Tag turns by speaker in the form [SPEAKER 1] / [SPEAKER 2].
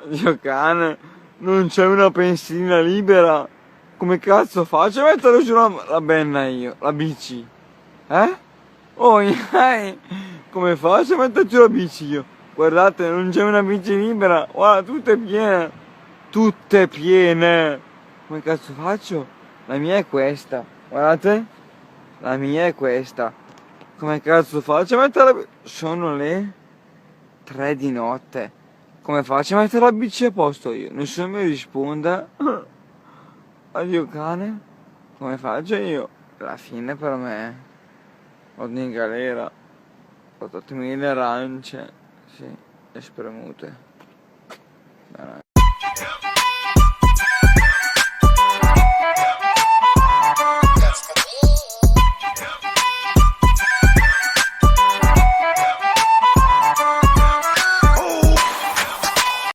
[SPEAKER 1] Dio cane, non c'è una pensilina libera. Come cazzo faccio a mettere giù la benna io, la bici? Eh? Oh, come faccio a mettere giù la bici io? Guardate, non c'è una bici libera. Guarda, tutte piene. Tutte piene. Come cazzo faccio? La mia è questa. Guardate. La mia è questa. Come cazzo faccio a mettere la bici? Sono le 3 di notte. Come faccio a mettere la bici a posto io? Nessuno mi risponde. Addio cane. Come faccio io? La fine per me. Vado in galera. Portatemi le arance. Sì, le spremute.